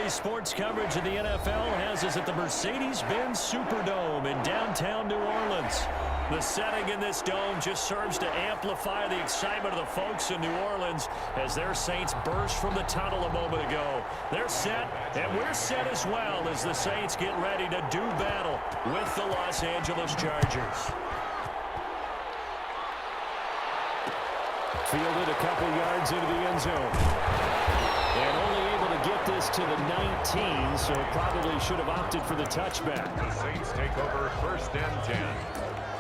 Today's sports coverage of the NFL has us at the Mercedes-Benz Superdome in downtown New Orleans. The setting in this dome just serves to amplify the excitement of the folks in New Orleans as their Saints burst from the tunnel a moment ago. They're set, and we're set as well as the Saints get ready to do battle with the Los Angeles Chargers. Fielded a couple yards into the end zone. And only able to get this to the 19, so probably should have opted for the touchback. The Saints take over 1st and 10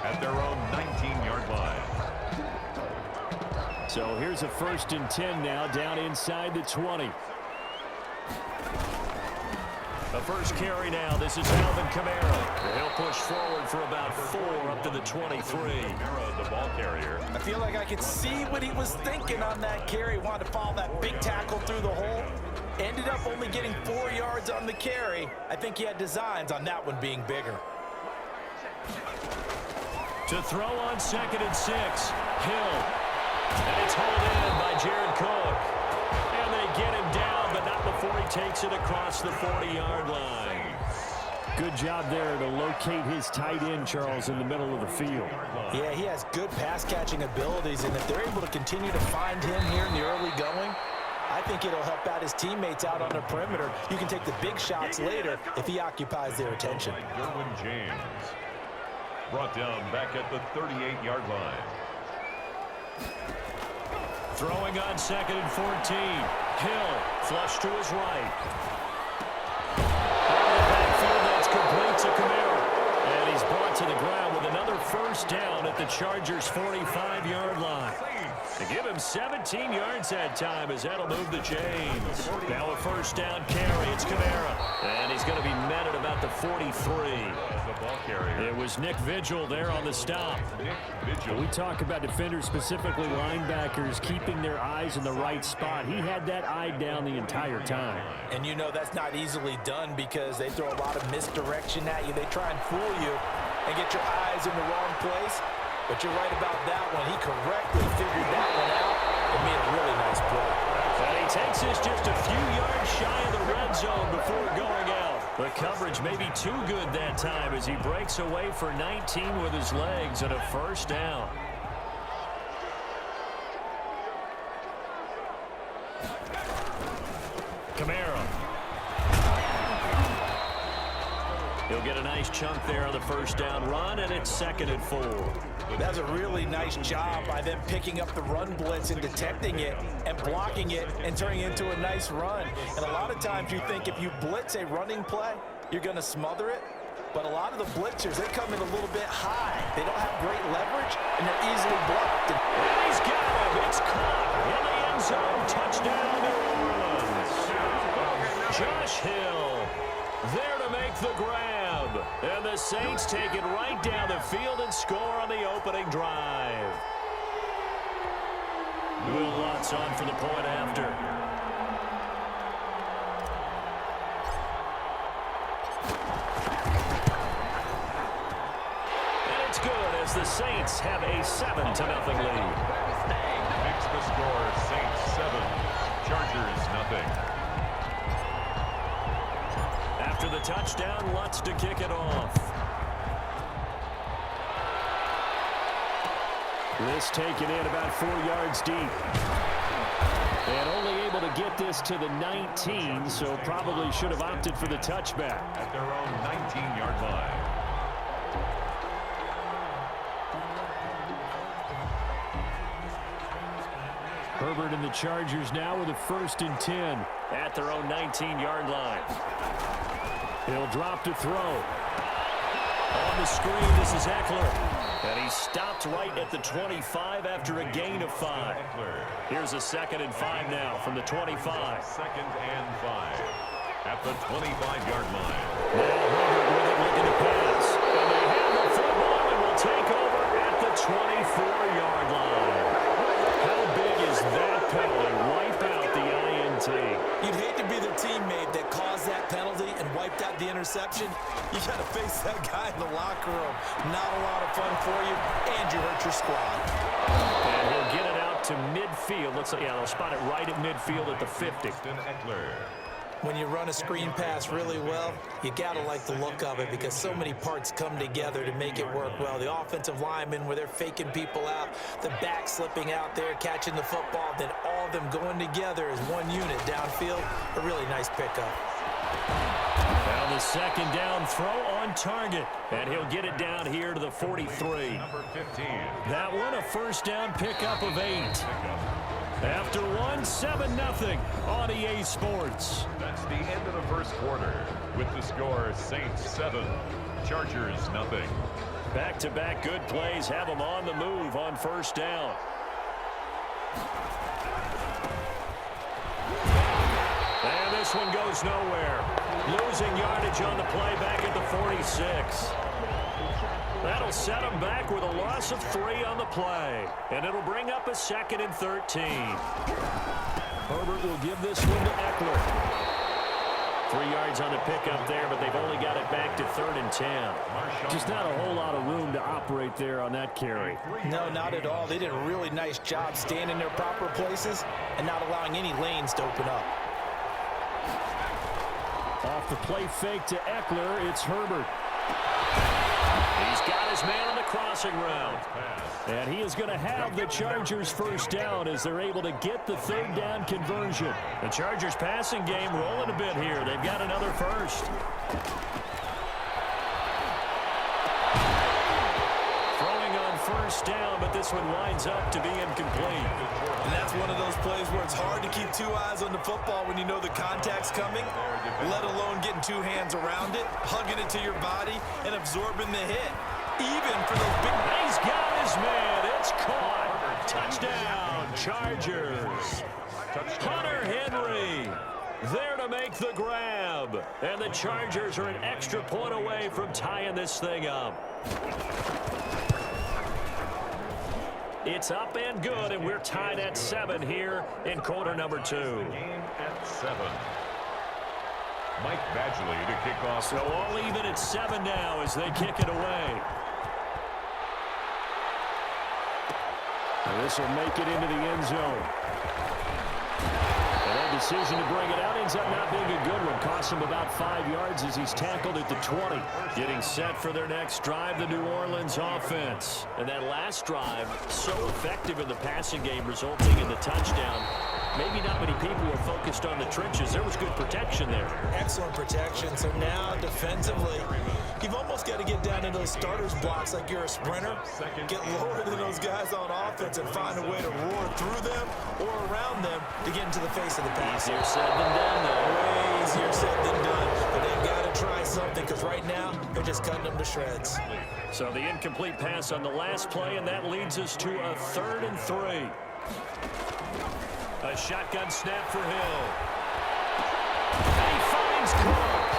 at their own 19-yard line. So here's a 1st and 10 now, down inside the 20. The first carry now. This is Alvin Kamara. He'll push forward for about 4 up to the 23. Kamara, the ball carrier. I feel like I could see what he was thinking on that carry. Wanted to follow that big tackle through the hole. Ended up only getting 4 yards on the carry. I think he had designs on that one being bigger. To throw on 2nd and 6. Hill. And it's hauled in by Jared Cook. And they get him down, but not before he takes it across the 40-yard line. Good job there to locate his tight end, Charles, in the middle of the field. Yeah, he has good pass-catching abilities, and if they're able to continue to find him here in the early going, I think it'll help out his teammates out on the perimeter. You can take the big shots later if he occupies their attention. Derwin James brought down back at the 38-yard line. Throwing on 2nd and 14. Hill flush to his right. Out of the backfield, that's complete to Kamara. And he's brought to the ground with another 1st down at the Chargers' 45-yard line. They give him 17 yards that time as that'll move the chains. Now a 1st down carry. It's Kamara. And he's going to be met at about the 43. The ball carrier. It was Nick Vigil there on the stop. We talk about defenders, specifically linebackers, keeping their eyes in the right spot. He had that eye down the entire time. And you know that's not easily done because they throw a lot of misdirection at you. They try and fool you and get your eyes in the wrong place. But you're right about that one. He correctly figured that one out and made a really nice play. And he takes this just a few yards shy of the red zone before going out. The coverage may be too good that time as he breaks away for 19 with his legs and a 1st down. Kamara. He'll get a nice chunk there on the 1st down run, and it's 2nd and 4. That's a really nice job by them picking up the run blitz and detecting it and blocking it and turning it into a nice run. And a lot of times you think if you blitz a running play, you're going to smother it. But a lot of the blitzers, they come in a little bit high. They don't have great leverage, and they're easily blocked. And he's got him. It's caught in the end zone. Touchdown, New Orleans. Josh Hill there to make the grab. And the Saints take it right down the field and score on the opening drive. Will Lutz on for the point after. And it's good as the Saints have a 7-0 lead. Makes the score Saints 7, Chargers nothing. After the touchdown, Lutz to kick it off. This taken in about 4 yards deep. And only able to get this to the 19, so probably should have opted for the touchback. At their own 19-yard line. Herbert and the Chargers now with a 1st and 10 at their own 19-yard line. He'll drop to throw. On the screen, this is Eckler. And he stopped right at the 25 after a gain of 5. Here's a 2nd and 5 now from the 25. 2nd and 5 at the 25-yard line. Now Herbert with it looking to pass. And they have the football and will take over at the 24-yard line. How big is that penalty? Wipe out the INT. You'd hate to be the teammate that caused that penalty and wiped out the interception. You got to face that guy in the locker room. Not a lot of fun for you, and you hurt your squad. And he'll get it out to midfield. Looks like, yeah, they'll spot it right at midfield at the 50. Eckler. When you run a screen pass really well, you gotta like the look of it because so many parts come together to make it work well. The offensive linemen, where they're faking people out, the back slipping out there, catching the football, then all of them going together as one unit downfield. A really nice pickup. Now the second down throw on target, and he'll get it down here to the 43. Number 15. That one a first down pickup of 8. After 7-0 on EA Sports. That's the end of the first quarter with the score Saints 7, Chargers 0. Back-to-back good plays have them on the move on first down. And this one goes nowhere. Losing yardage on the play back at the 46. That'll set them back with a loss of 3 on the play. And it'll bring up a 2nd and 13. Herbert will give this one to Eckler. 3 yards on the pickup there, but they've only got it back to 3rd and 10. Just not a whole lot of room to operate there on that carry. No, not at all. They did a really nice job staying in their proper places and not allowing any lanes to open up. Off the play fake to Eckler, it's Herbert. He's got his man on the crossing route. And he is going to have the Chargers first down as they're able to get the 3rd down conversion. The Chargers passing game rolling a bit here. They've got another first. Throwing on first down, but this one winds up to be incomplete. And that's one of those plays where it's hard to keep 2 eyes on the football when you know the contact's coming, let alone getting 2 hands around it, hugging it to your body, and absorbing the hit. Even for those big... He's got his man. It's caught. Touchdown, Chargers. Hunter Henry there to make the grab. And the Chargers are an extra point away from tying this thing up. It's up and good, and we're tied at 7 here in quarter number 2. Game at 7. Mike Badgley to kick off. So all even at 7 now as they kick it away. And this will make it into the end zone. And that decision to bring it out ends up not being a good one. Costs him about 5 yards as he's tackled at the 20. Getting set for their next drive, the New Orleans offense. And that last drive, so effective in the passing game, resulting in the touchdown. Maybe not many people were focused on the trenches. There was good protection there. Excellent protection. So now defensively, you've almost got to get down into those starters blocks like you're a sprinter. Get lower than those guys on offense and find a way to roar through them or around them to get into the face of the pass. Easier said than done, though. Way easier said than done. But they've got to try something because right now they're just cutting them to shreds. So the incomplete pass on the last play, and that leads us to a 3rd and 3. A shotgun snap for Hill. And he finds Cook.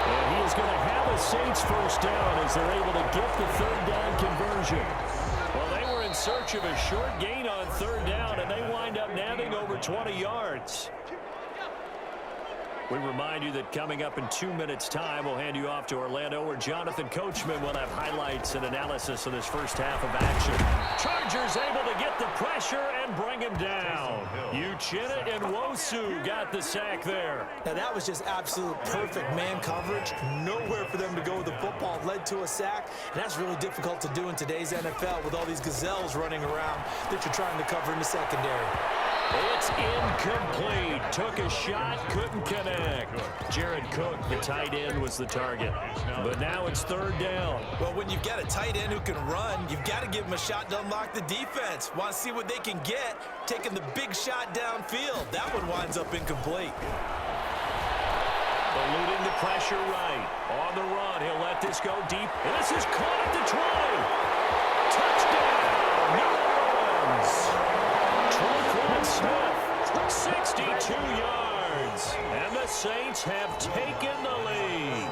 And he is going to have a Saints first down as they're able to get the 3rd down conversion. Well, they were in search of a short gain on 3rd down, and they wind up nabbing over 20 yards. We remind you that coming up in 2 minutes' time, we'll hand you off to Orlando, where Jonathan Coachman will have highlights and analysis of this first half of action. Chargers able to get the pressure and bring him down. Uchenna and Nwosu got the sack there. Now that was just absolute perfect man coverage. Nowhere for them to go with the football. Led to a sack, and that's really difficult to do in today's NFL with all these gazelles running around that you're trying to cover in the secondary. It's incomplete. Took a shot, couldn't connect. Jared Cook, the tight end, was the target. But now it's 3rd down. Well, when you've got a tight end who can run, you've got to give him a shot to unlock the defense. Want to see what they can get, taking the big shot downfield. That one winds up incomplete. Eluding the pressure right. On the run, he'll let this go deep. And this is caught at the 20. Touchdown, New Orleans. Troy Smith, 62 yards. And the Saints have taken the lead.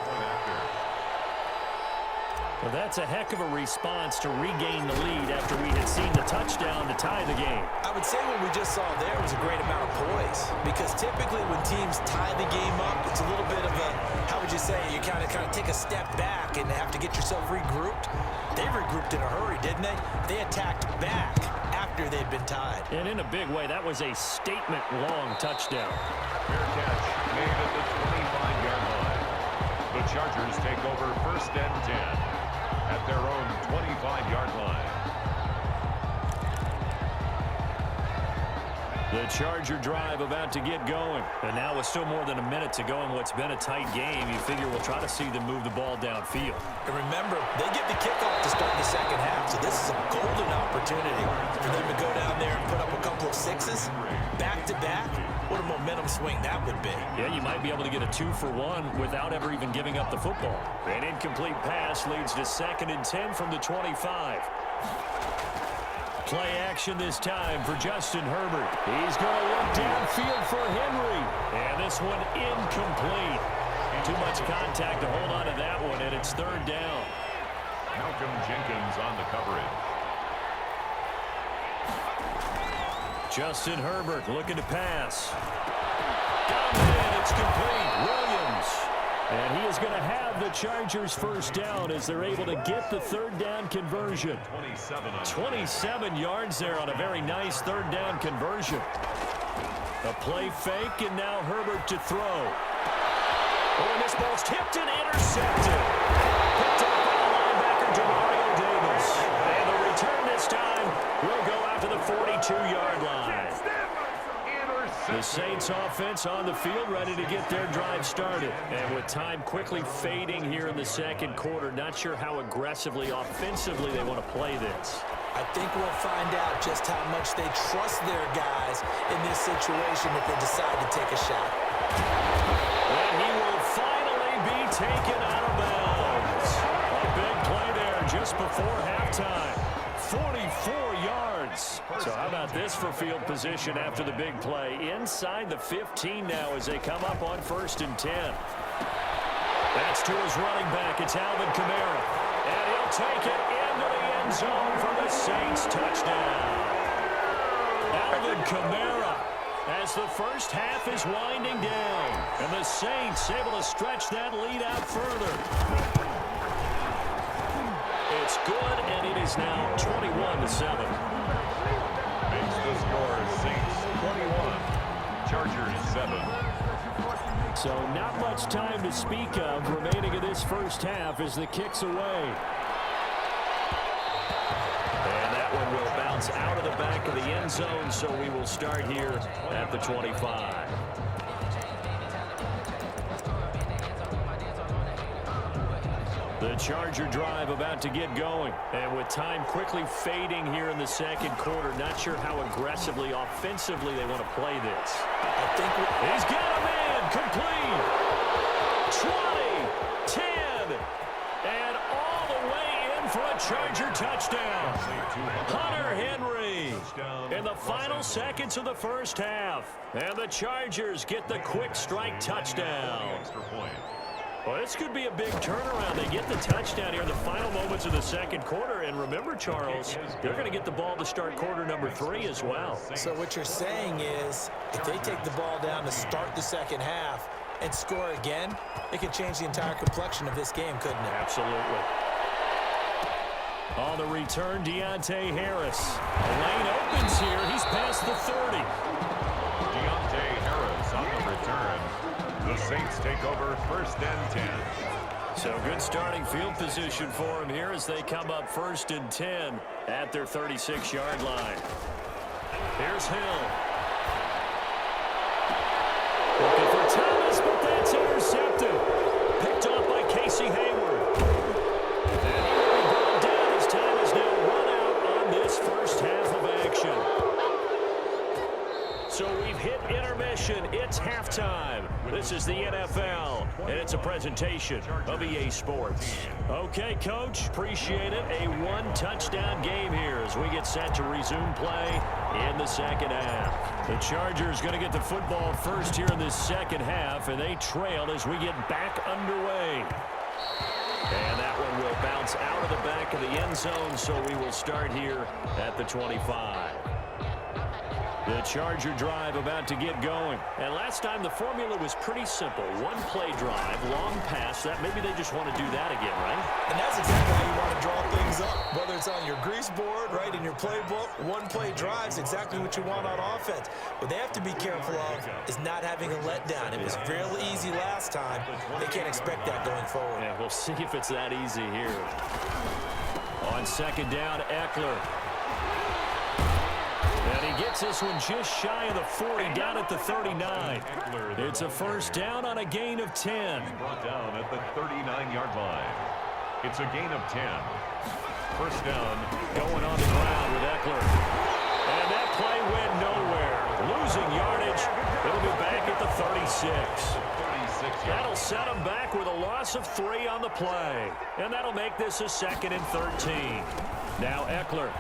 Well, that's a heck of a response to regain the lead after we had seen the touchdown to tie the game. I would say what we just saw there was a great amount of poise, because typically when teams tie the game up, it's a little bit of a, how would you say, you kind of take a step back and have to get yourself regrouped. They regrouped in a hurry, didn't they? They attacked back after after they've been tied. And in a big way, that was a statement-long touchdown. Fair catch made at the 25-yard line. The Chargers take over 1st and 10 at their own 25-yard line. The Charger drive about to get going. And now with still more than a minute to go in what's been a tight game, you figure we'll try to see them move the ball downfield. And remember, they get the kickoff to start the second half, so this is a golden opportunity for them to go down there and put up a couple of sixes back-to-back. What a momentum swing that would be. Yeah, you might be able to get a 2-for-1 without ever even giving up the football. An incomplete pass leads to 2nd and 10 from the 25. Play action this time for Justin Herbert. He's going to look downfield for Henry. And this one incomplete. Too much contact to hold on to that one, and it's 3rd down. Malcolm Jenkins on the coverage. Justin Herbert looking to pass. Down man, it's complete. Williams. And he is going to have the Chargers 1st down as they're able to get the 3rd down conversion. 27 yards there on a very nice 3rd down conversion. A play fake, and now Herbert to throw. Oh, and this ball's tipped and intercepted. Picked up by the linebacker, Demario Davis. And the return this time will go out to the 42-yard line. The Saints offense on the field ready to get their drive started. And with time quickly fading here in the second quarter, not sure how aggressively, offensively they want to play this. I think we'll find out just how much they trust their guys in this situation if they decide to take a shot. And he will finally be taken out of bounds. A big play there just before halftime. 44 yards. So how about this for field position after the big play? Inside the 15 now as they come up on 1st and 10. That's to his running back. It's Alvin Kamara. And he'll take it into the end zone for the Saints touchdown. Alvin Kamara as the first half is winding down. And the Saints able to stretch that lead out further. It's good, and it is now 21-7. Makes the score Saints 21, Chargers 7. So not much time to speak of remaining in this first half as the kick's away. And that one will bounce out of the back of the end zone, so we will start here at the 25. The Charger drive about to get going. And with time quickly fading here in the second quarter, not sure how aggressively, offensively they want to play this. I think he's got a man complete. 20, 10, and all the way in for a Charger touchdown. Hunter Henry in the final seconds of the first half. And the Chargers get the quick strike touchdown. Well, this could be a big turnaround. They get the touchdown here in the final moments of the second quarter. And remember, Charles, they're going to get the ball to start quarter number 3 as well. So what you're saying is if they take the ball down to start the second half and score again, it could change the entire complexion of this game, couldn't it? Absolutely. On the return, Deontay Harris. The lane opens here. He's past the 30. Deontay Harris on the return. The Saints take over 1st and 10. So good starting field position for him here as they come up 1st and 10 at their 36-yard line. Here's Hill. Looking for Thomas, but that's intercepted. Picked off by Casey Hayward. And he will be brought down as time is now run out on this first half of action. So we've hit intermission. It's halftime. This is the NFL, and it's a presentation of EA Sports. Okay, Coach, appreciate it. A one-touchdown game here as we get set to resume play in the second half. The Chargers going to get the football first here in this second half, and they trail as we get back underway. And that one will bounce out of the back of the end zone, so we will start here at the 25. The Charger drive about to get going. And last time the formula was pretty simple. One play drive, long pass. That maybe they just want to do that again, right? And that's exactly how you want to draw things up. Whether it's on your grease board, right, in your playbook, one play drive is exactly what you want on offense. What they have to be careful of is not having a letdown. It was fairly easy last time. They can't expect that going forward. Yeah, we'll see if it's that easy here. On second down, Eckler. And he gets this one just shy of the 40, down at the 39. It's a first down on a gain of 10. Brought down at the 39-yard line. It's a gain of 10. First down. Going on the ground with Eckler. And that play went nowhere. Losing yardage. It'll be back at the 36. That'll set him back with a loss of 3 on the play. And that'll make this a 2nd and 13. Now Eckler.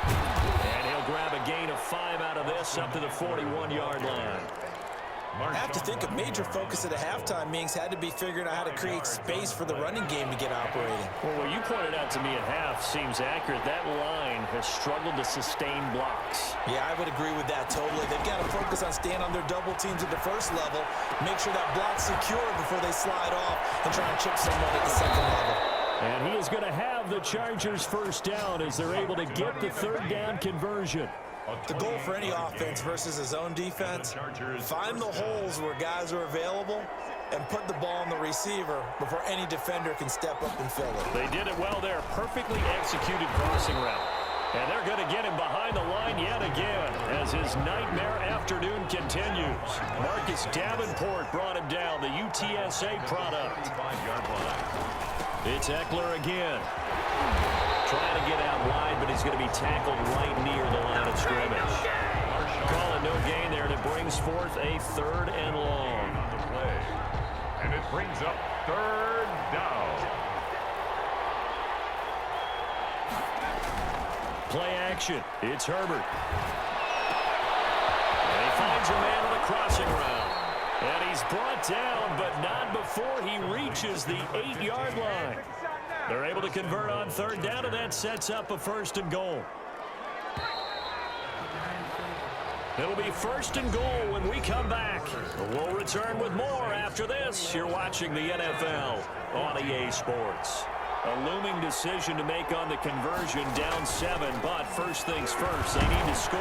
And he'll grab a gain of 5 out of this up to the 41-yard line. I have to think a major focus at the halftime meetings had to be figuring out how to create space for the running game to get operating. Well, what you pointed out to me at half seems accurate. That line has struggled to sustain blocks. Yeah, I would agree with that totally. They've got to focus on staying on their double teams at the first level, make sure that block's secure before they slide off and try and chip someone at the second level. And he is going to have the Chargers first down as they're able to get the third down conversion. The goal for any offense versus his own defense, find the holes where guys are available and put the ball on the receiver before any defender can step up and fill it. They did it well there. Perfectly executed crossing route. And they're going to get him behind the line yet again as his nightmare afternoon continues. Marcus Davenport brought him down, the UTSA product. It's Eckler again. Trying to get out wide, but he's going to be tackled right near the line of scrimmage. Call it no gain there, and it brings forth a 3rd and long. And it brings up 3rd down. Play action. It's Herbert. And he finds a man on a crossing route. And he's brought down, but not before he reaches the 8-yard line. They're able to convert on 3rd down, and that sets up a 1st and goal. It'll be 1st and goal when we come back. We'll return with more after this. You're watching the NFL on EA Sports. A looming decision to make on the conversion, down 7, but first things first, they need to score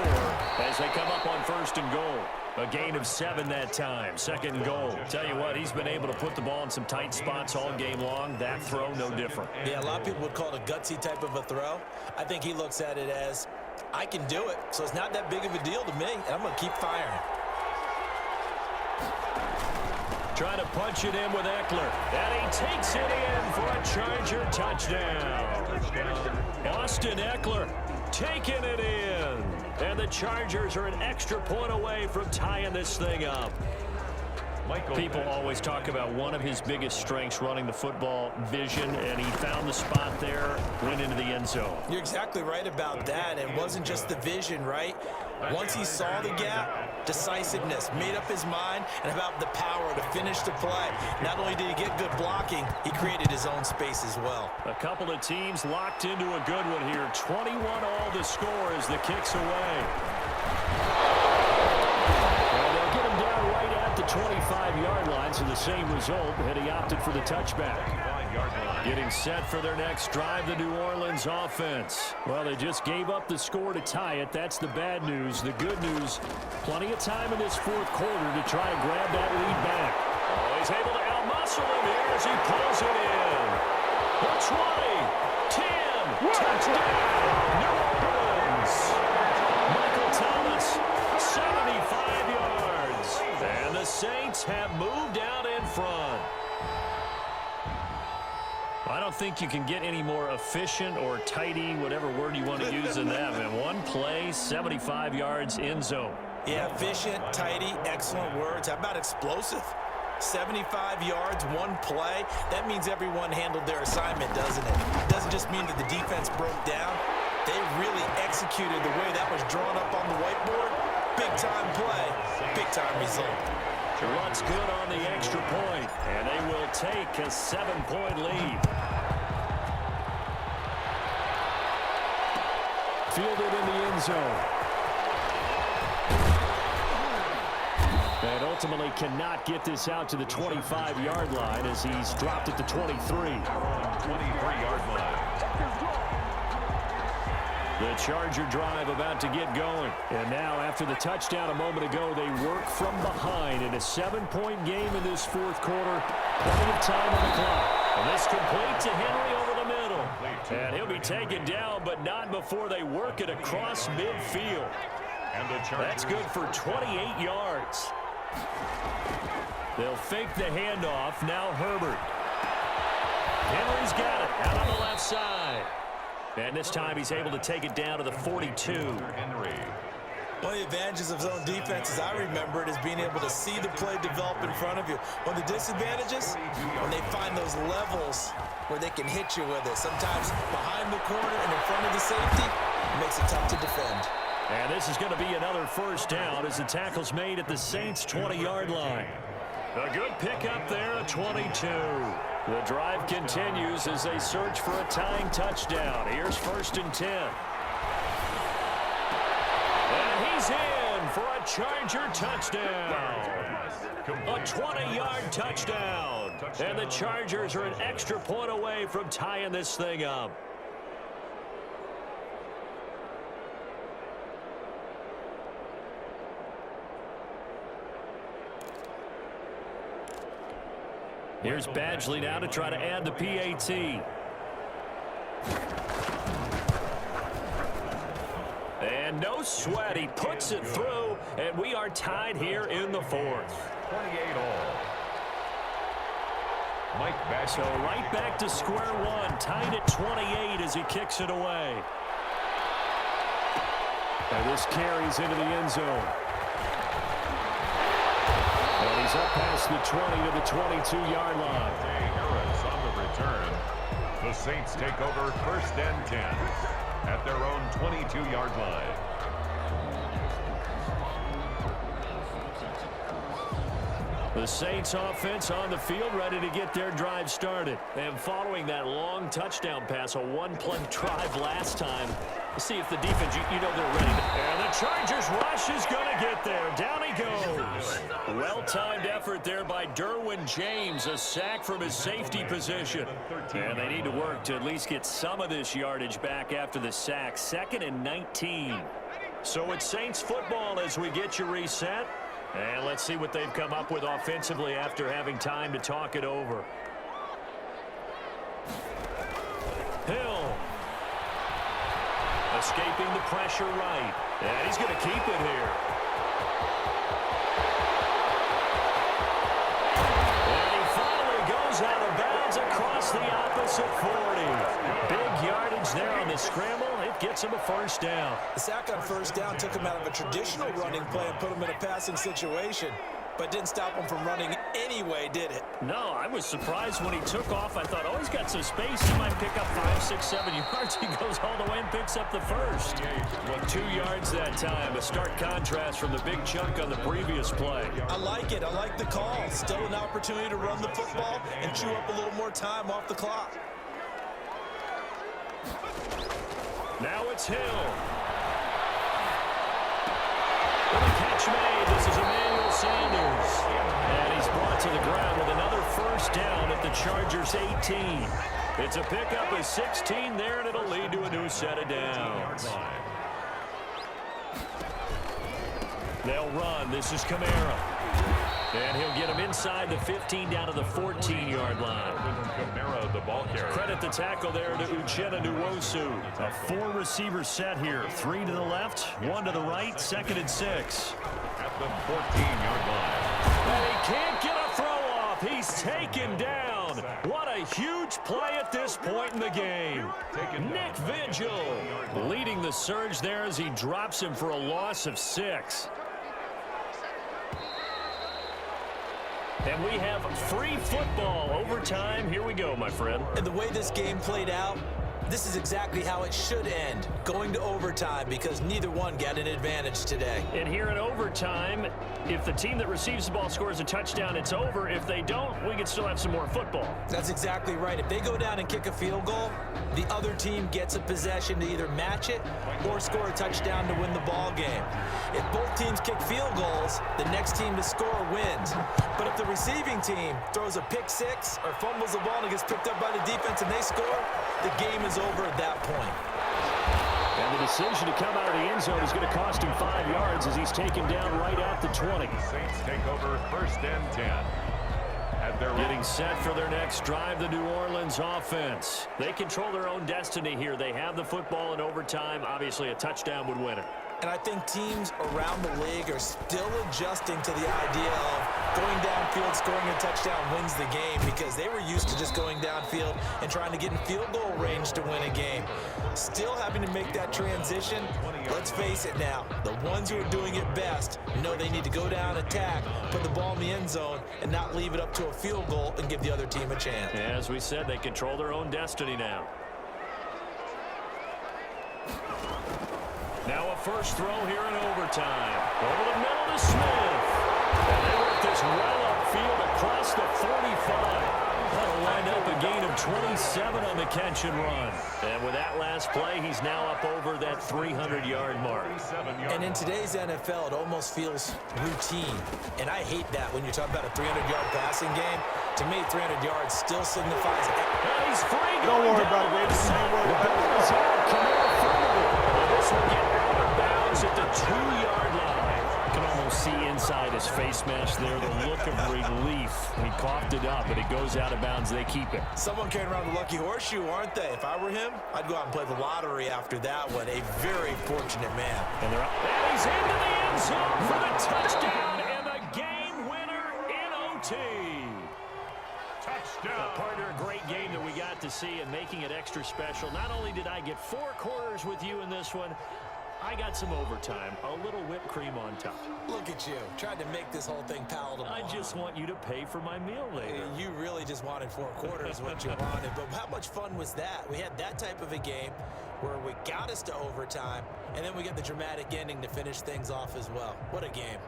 as they come up on 1st and goal. A gain of 7 that time, 2nd and goal. Tell you what, he's been able to put the ball in some tight spots all game long. That throw, no different. Yeah, a lot of people would call it a gutsy type of a throw. I think he looks at it as, I can do it, so it's not that big of a deal to me, and I'm going to keep firing. Trying to punch it in with Eckler. And he takes it in for a Charger touchdown. Austin Eckler taking it in. And the Chargers are an extra point away from tying this thing up. People always talk about one of his biggest strengths running the football, vision, and he found the spot there, went into the end zone. You're exactly right about that. It wasn't just the vision, right? Once he saw the gap, decisiveness, made up his mind, and about the power to finish the play. Not only did he get good blocking, he created his own space as well. A couple of teams locked into a good one here. 21 all to score as the kick's away. The 25-yard line, so the same result, and he opted for the touchback. Getting set for their next drive, the New Orleans offense. Well, they just gave up the score to tie it. That's the bad news. The good news, plenty of time in this 4th quarter to try to grab that lead back. Oh, he's able to outmuscle him here as he pulls it in. The 20, 10, touchdown, New Orleans. Michael Thomas, 75 yards. And the Saints have moved out in front. I don't think you can get any more efficient or tidy, whatever word you want to use in that, man. One play, 75 yards, end zone. Yeah, efficient, tidy, excellent words. How about explosive? 75 yards, one play. That means everyone handled their assignment, doesn't it? It doesn't just mean that the defense broke down. They really executed the way that was drawn up on the whiteboard. Big-time play, big-time result. What's good on the extra point, and they will take a 7-point lead. Fielded in the end zone. And ultimately cannot get this out to the 25-yard line as he's dropped it to 23. 23-yard line. The Charger drive about to get going. And now, after the touchdown a moment ago, they work from behind in a 7-point game in this fourth quarter. Plenty of time on the clock. And this complete to Henry over the middle. And he'll be taken down, but not before they work it across midfield. And that's good for 28 yards. They'll fake the handoff. Now Herbert. Henry's got it out on the left side. And this time he's able to take it down to the 42. Henry. One of the advantages of zone defense, as I remember it, is being able to see the play develop in front of you. One of the disadvantages, when they find those levels where they can hit you with it. Sometimes behind the corner and in front of the safety, it makes it tough to defend. And this is going to be another first down as the tackle's made at the Saints' 20-yard line. A good pickup there at 22. The drive continues as they search for a tying touchdown. Here's 1st and 10. And he's in for a Charger touchdown. A 20-yard touchdown. And the Chargers are an extra point away from tying this thing up. Here's Badgley now to try to add the PAT. And no sweat. He puts it through, and we are tied here in the fourth. 28 all. Mike Badgley. So right back to square one, tied at 28 as he kicks it away. And this carries into the end zone. And he's up past the 20 to the 22-yard line. Harris on the return. The Saints take over 1st and 10 at their own 22-yard line. The Saints offense on the field ready to get their drive started. And following that long touchdown pass, a one-play drive last time, see if the defense, you know they're ready. And the Chargers rush is going to get there. Down he goes. Well-timed effort there by Derwin James. A sack from his safety position. And they need to work to at least get some of this yardage back after the sack. 2nd and 19. So it's Saints football as we get you reset. And let's see what they've come up with offensively after having time to talk it over. Hill. Escaping the pressure right. And he's going to keep it here. And he finally goes out of bounds across the opposite 40. Big yardage there on the scramble. It gets him a first down. The sack on first down took him out of a traditional running play and put him in a passing situation, but didn't stop him from running anyway, did it? No, I was surprised when he took off. I thought, oh, he's got some space. He might pick up 5, 6, 7 yards. He goes all the way and picks up the first. Well, 2 yards that time. A stark contrast from the big chunk on the previous play. I like it. I like the call. Still an opportunity to run the football and chew up a little more time off the clock. Now it's Hill. With a catch made. This is Emmanuel Sanders. And he's brought to the ground with another first down at the Chargers' 18. It's a pickup of 16 there, and it'll lead to a new set of downs. They'll run. This is Kamara. And he'll get him inside the 15 down to the 14-yard line. Kamara, the ball carrier. Credit the tackle there to Uchenna Nwosu. A 4-receiver set here. 3 to the left, 1 to the right, 2nd and 6. At the 14-yard line. And he can't get a throw off. He's taken down. What a huge play at this point in the game. Nick Vigil leading the surge there as he drops him for a loss of 6. And we have free football overtime. Here we go, my friend. And the way this game played out, This is exactly how it should end, going to overtime, because neither one got an advantage today. And here in overtime, if the team that receives the ball scores a touchdown, it's over. If they don't, we could still have some more football. That's exactly right. If they go down and kick a field goal, the other team gets a possession to either match it or score a touchdown to win the ball game. If both teams kick field goals, the next team to score wins. But if the receiving team throws a pick six or fumbles the ball and it gets picked up by the defense and they score, the game is over at that point. And the decision to come out of the end zone is going to cost him 5 yards as he's taken down right at the 20. Saints take over 1st and 10. Getting set for their next drive, the New Orleans offense. They control their own destiny here. They have the football in overtime. Obviously, a touchdown would win it. And I think teams around the league are still adjusting to the idea of going downfield, scoring a touchdown wins the game, because they were used to just going downfield and trying to get in field goal range to win a game. Still having to make that transition. Let's face it now, the ones who are doing it best know they need to go down, attack, put the ball in the end zone, and not leave it up to a field goal and give the other team a chance. As we said, they control their own destiny now. Now a first throw here in overtime. Over the middle to Smith. And they work this well upfield across the 45. That'll wind up a gain of 27 on the catch and run. And with that last play, he's now up over that 300-yard mark. And in today's NFL, it almost feels routine. And I hate that when you're talking about a 300-yard passing game. To me, 300 yards still signifies... And he's free. Don't worry about it, baby. Don't worry about it. This will get out of bounds at the 2-yard line. You can almost see inside his face mask there, the look of relief. He coughed it up, but it goes out of bounds. They keep it. Someone carrying around the lucky horseshoe, aren't they? If I were him, I'd go out and play the lottery after that one. A very fortunate man. And they're up. And he's into the end zone for the touchdown and the game winner in OT. Touchdown. Partner, a great game that we got to see and making it extra special. Not only did I get 4 quarters with you in this one, I got some overtime, a little whipped cream on top. Look at you, trying to make this whole thing palatable. I just want you to pay for my meal later. You really just wanted 4 quarters, what you wanted. But how much fun was that? We had that type of a game where we got us to overtime, and then we get the dramatic ending to finish things off as well. What a game.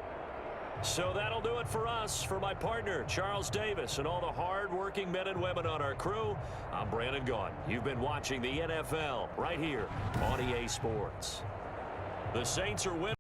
So that'll do it for us. For my partner, Charles Davis, and all the hard-working men and women on our crew, I'm Brandon Gaughan. You've been watching the NFL right here on EA Sports. The Saints are winning.